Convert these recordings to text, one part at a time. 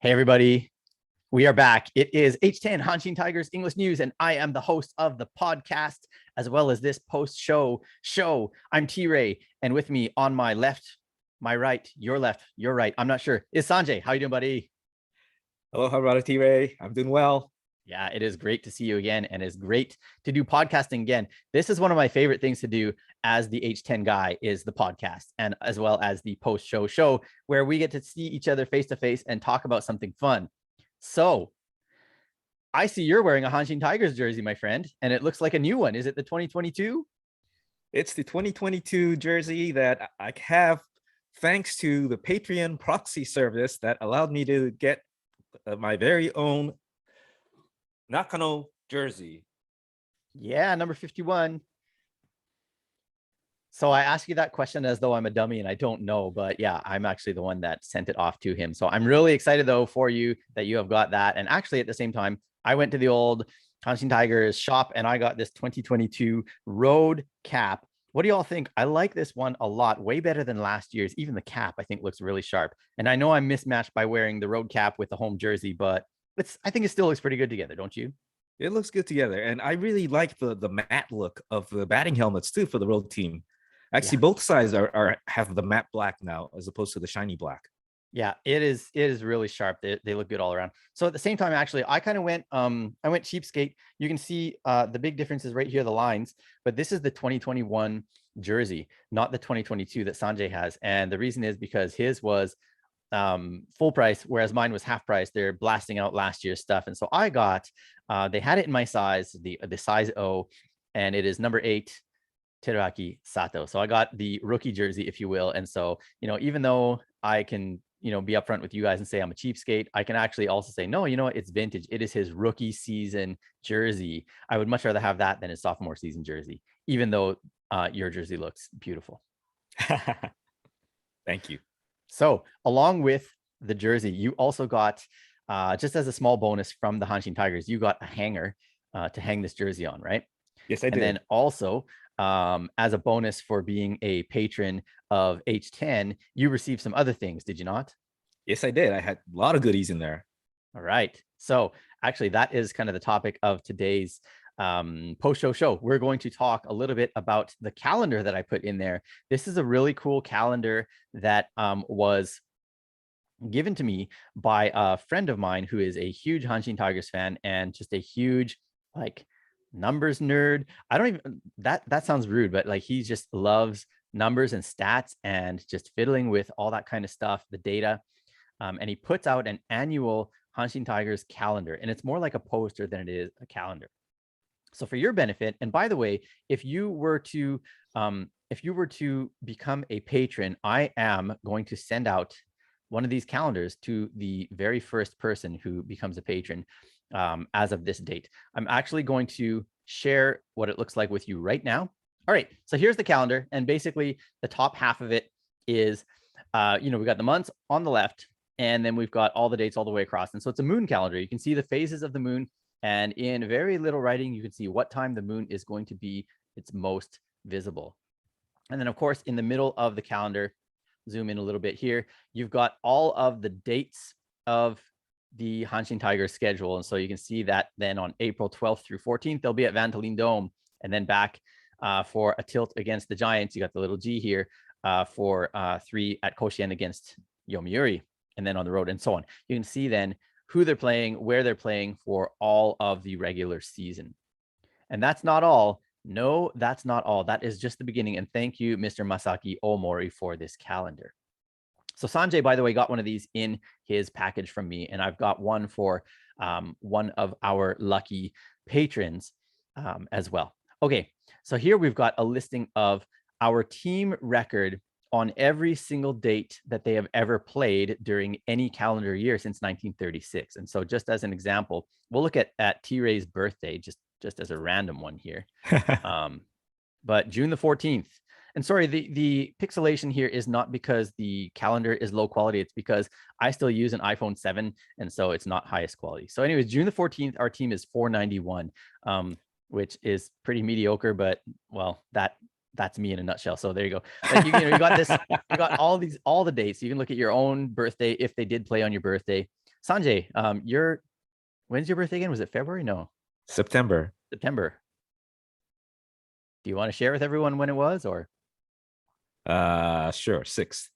Hey, everybody. We are back. It is H10 Hanshin Tigers English News, and I am the host of the podcast, as well as this post-show show. I'm T-Ray, and with me on my left, my right, your left, your right, I'm not sure, is Sanjay. How you doing, buddy? Hello, how about it, T-Ray? I'm doing well. Yeah, it is great to see you again, and it's great to do podcasting again. This is one of my favorite things to do as the H10 guy is the podcast, and as well as the post-show show, where we get to see each other face-to-face and talk about something fun. So I see you're wearing a Hanshin Tigers jersey, my friend, and it looks like a new one. Is it the 2022? It's the 2022 jersey that I have thanks to the Patreon proxy service that allowed me to get my very own Nakano jersey. Yeah, number 51. So I ask you that question as though I'm a dummy and I don't know, but yeah, I'm actually the one that sent it off to him. So I'm really excited though for you that you have got that. And actually at the same time, I went to the old Hanshin Tigers shop and I got this 2022 road cap. What do y'all think? I like this one a lot, way better than last year's. Even the cap, I think, looks really sharp. And I know I'm mismatched by wearing the road cap with the home jersey, but I think it still looks pretty good together, don't you? It looks good together. And I really like the matte look of the batting helmets too for the road team. Actually, Yeah. both sides have the matte black now as opposed to the shiny black. Yeah, it is really sharp. They look good all around. So at the same time, actually, I kind of went I went cheapskate. You can see the big difference is right here, the lines, but this is the 2021 jersey, not the 2022 that Sanjay has. And the reason is because his was full price, whereas mine was half price. They're blasting out last year's stuff. And so I got they had it in my size, the size O, and it is number 8, Teraki Sato. So I got the rookie jersey, if you will. And so, even though I can, be upfront with you guys and say I'm a cheapskate, I can actually also say, no, it's vintage. It is his rookie season jersey. I would much rather have that than his sophomore season jersey, even though your jersey looks beautiful. Thank you. So along with the jersey, you also got, just as a small bonus from the Hanshin Tigers, you got a hanger to hang this jersey on, right? Yes, I did. And then also, as a bonus for being a patron of H10, you received some other things, did you not? Yes, I did. I had a lot of goodies in there. All right. So actually, that is kind of the topic of today's post-show show. We're going to talk a little bit about the calendar that I put in there. This is a really cool calendar that was given to me by a friend of mine who is a huge Hanshin Tigers fan and just a huge, like, numbers nerd. I don't even that sounds rude, but like he just loves numbers and stats and just fiddling with all that kind of stuff, the data. And he puts out an annual Hanshin Tigers calendar, and it's more like a poster than it is a calendar. So for your benefit, and by the way, if you were to become a patron, I am going to send out one of these calendars to the very first person who becomes a patron as of this date. I'm actually going to share what it looks like with you right now. All right, so here's the calendar, and basically the top half of it is, we got the months on the left, and then we've got all the dates all the way across. And so it's a moon calendar. You can see the phases of the moon, and in very little writing, you can see what time the moon is going to be its most visible. And then, of course, in the middle of the calendar, zoom in a little bit here, you've got all of the dates of the Hanshin Tigers schedule. And so you can see that then on April 12th through 14th, they'll be at Vantolin Dome, and then back for a tilt against the Giants. You got the little G here for 3 at Koshien against Yomiuri, and then on the road and so on. You can see then who they're playing, where they're playing for all of the regular season. And that's not all. No, that's not all. That is just the beginning. And thank you, Mr. Masaki Omori, for this calendar. So Sanjay, by the way, got one of these in his package from me, and I've got one for one of our lucky patrons as well. Okay, so here we've got a listing of our team record on every single date that they have ever played during any calendar year since 1936. And so just as an example, we'll look at T-Ray's birthday, just as a random one here. But June the 14th. And sorry, the pixelation here is not because the calendar is low quality. It's because I still use an iPhone 7, and so it's not highest quality. So anyways, June the 14th, our team is 491, which is pretty mediocre, but well, that that's me in a nutshell. So there you go. But you know, you got this, you got all the dates. You can look at your own birthday if they did play on your birthday. Sanjay, when's your birthday again? Was it February? No, September. September. Do you want to share with everyone when it was, or? Sure. 6th.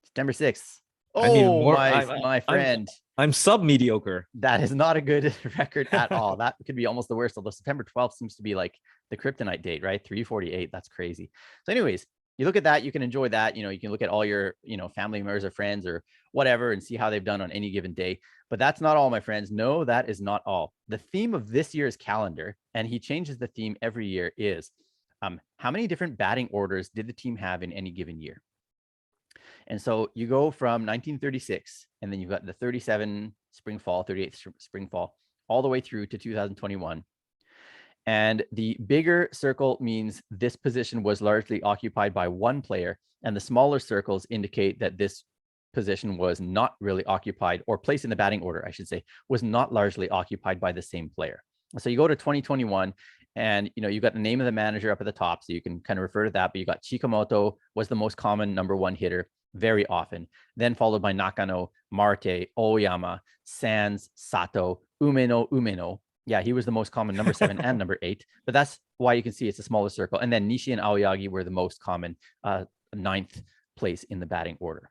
September 6th. I mean, Oh, more. my friend. I'm sub mediocre. That is not a good record at all. That could be almost the worst. Although September 12th seems to be like the kryptonite date, right? 348. That's crazy. So, anyways, you look at that, you can enjoy that. You know, you can look at all your, you know, family members or friends or whatever and see how they've done on any given day. But that's not all, my friends. No, that is not all. The theme of this year's calendar, and he changes the theme every year, is how many different batting orders did the team have in any given year? And so you go from 1936, and then you've got the 37 spring fall, 38 spring fall, all the way through to 2021. And the bigger circle means this position was largely occupied by one player, and the smaller circles indicate that this position was not really occupied, or placed in the batting order, I should say, was not largely occupied by the same player. So you go to 2021, and you know, you got the name of the manager up at the top, so you can kind of refer to that. But you got Chikamoto was the most common number one hitter very often, then followed by Nakano, Marte, Oyama, Sands, Sato, Umeno. Yeah, he was the most common number 7 and number 8, but that's why you can see it's a smaller circle. And then Nishi and Aoyagi were the most common 9th place in the batting order.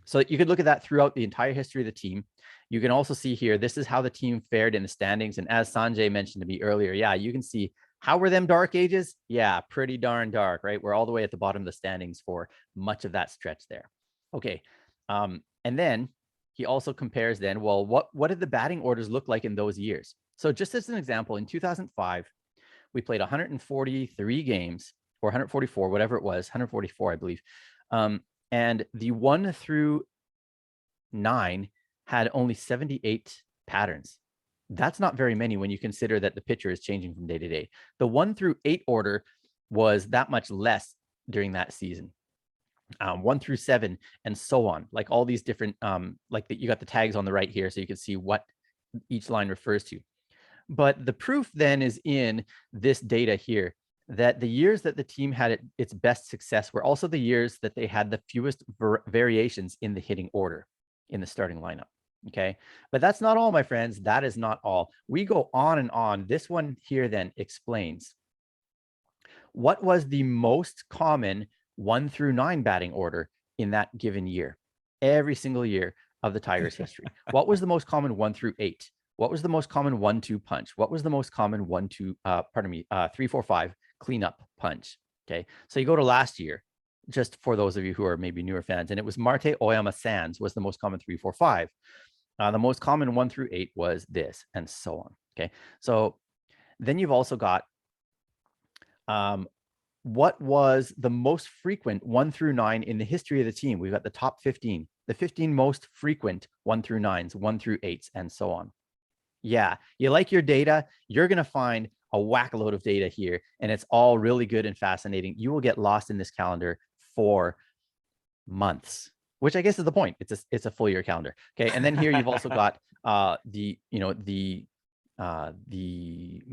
So you could look at that throughout the entire history of the team. You can also see here, this is how the team fared in the standings. And as Sanjay mentioned to me earlier, yeah, you can see how were them dark ages? Yeah, pretty darn dark, right? We're all the way at the bottom of the standings for much of that stretch there. Okay. And then he also compares then, well, what did the batting orders look like in those years? So just as an example, in 2005, we played 143 games, or 144, whatever it was, 144, I believe. And the 1 through 9 had only 78 patterns. That's not very many when you consider that the pitcher is changing from day to day. The 1 through 8 order was that much less during that season. 1 through 7 and so on, like all these different, you got the tags on the right here, so you can see what each line refers to. But the proof then is in this data here, that the years that the team had its best success were also the years that they had the fewest variations in the hitting order in the starting lineup. Okay, but that's not all, my friends. That is not all. We go on and on. This one here then explains what was the most common 1 through 9 batting order in that given year, every single year of the Tigers' history. What was the most common 1 through 8? What was the most common 1-2 punch? What was the most common 3-4-5 cleanup punch? Okay, so you go to last year, just for those of you who are maybe newer fans, and it was Marte, Oyama, Sands was the most common 3-4-5. The most common 1 through 8 was this, and so on. Okay, so then you've also got what was the most frequent 1 through 9 in the history of the team. We've got the top 15, the 15 most frequent 1 through 9s, 1 through 8s, and so on. Yeah, you like your data, you're going to find a whack load of data here, and it's all really good and fascinating. You will get lost in this calendar for months, which I guess is the point. It's a full year calendar. Okay, and then here you've also got the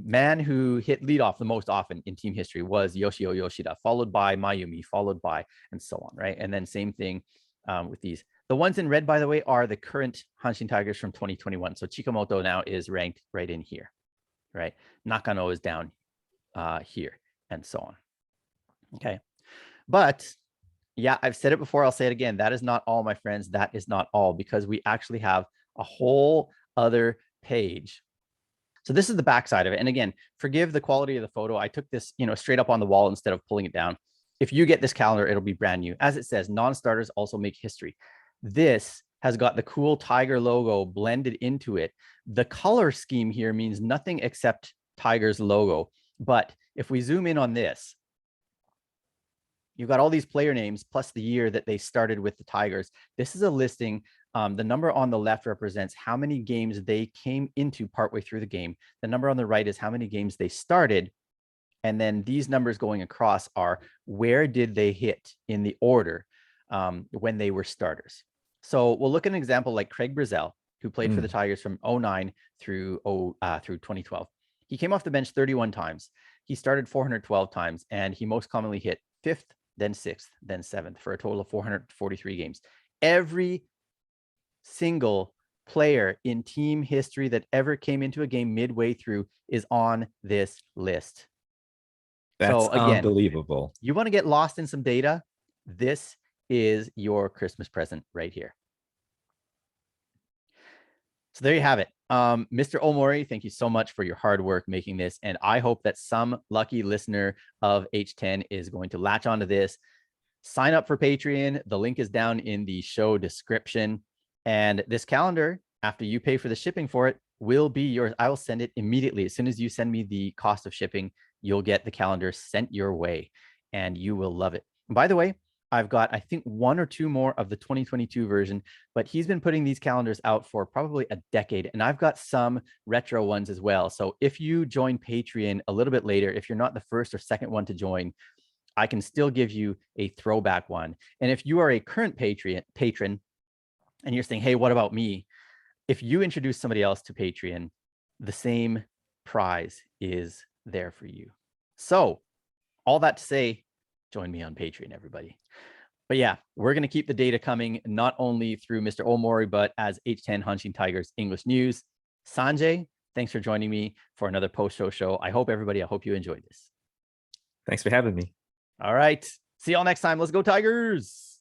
man who hit leadoff the most often in team history was Yoshio Yoshida, followed by Mayumi, followed by, and so on, right? And then same thing with these. The ones in red, by the way, are the current Hanshin Tigers from 2021. So Chikamoto now is ranked right in here, right? Nakano is down here, and so on. Okay, but yeah, I've said it before, I'll say it again. That is not all, my friends. That is not all, because we actually have a whole other page. So this is the backside of it. And again, forgive the quality of the photo. I took this, straight up on the wall instead of pulling it down. If you get this calendar, it'll be brand new. As it says, non-starters also make history. This has got the cool Tiger logo blended into it. The color scheme here means nothing except Tiger's logo. But if we zoom in on this, you've got all these player names plus the year that they started with the Tigers. This is a listing. The number on the left represents how many games they came into partway through the game. The number on the right is how many games they started. And then these numbers going across are where did they hit in the order when they were starters. So we'll look at an example like Craig Brazell, who played for the Tigers from 09 through 2012. He came off the bench 31 times. he started 412 times, and he most commonly hit 5th, then 6th, then 7th for a total of 443 games. Every single player in team history that ever came into a game midway through is on this list. That's So again, unbelievable. you want to get lost in some data? This is your Christmas present right here. So there you have it. Mr. Omori, thank you so much for your hard work making this. And I hope that some lucky listener of H10 is going to latch onto this. Sign up for Patreon. The link is down in the show description. And this calendar, after you pay for the shipping for it, will be yours. I will send it immediately. As soon as you send me the cost of shipping, you'll get the calendar sent your way and you will love it. And by the way, I've got, I think, 1 or 2 more of the 2022 version, but he's been putting these calendars out for probably a decade. And I've got some retro ones as well. So if you join Patreon a little bit later, if you're not the first or second one to join, I can still give you a throwback one. And if you are a current patron and you're saying, hey, what about me? If you introduce somebody else to Patreon, the same prize is there for you. So all that to say, join me on Patreon, everybody. But yeah, we're going to keep the data coming, not only through Mr. Omori, but as H10 Hanshin Tigers English News. Sanjay, thanks for joining me for another post-show show. I hope you enjoyed this. Thanks for having me. All right. See y'all next time. Let's go Tigers.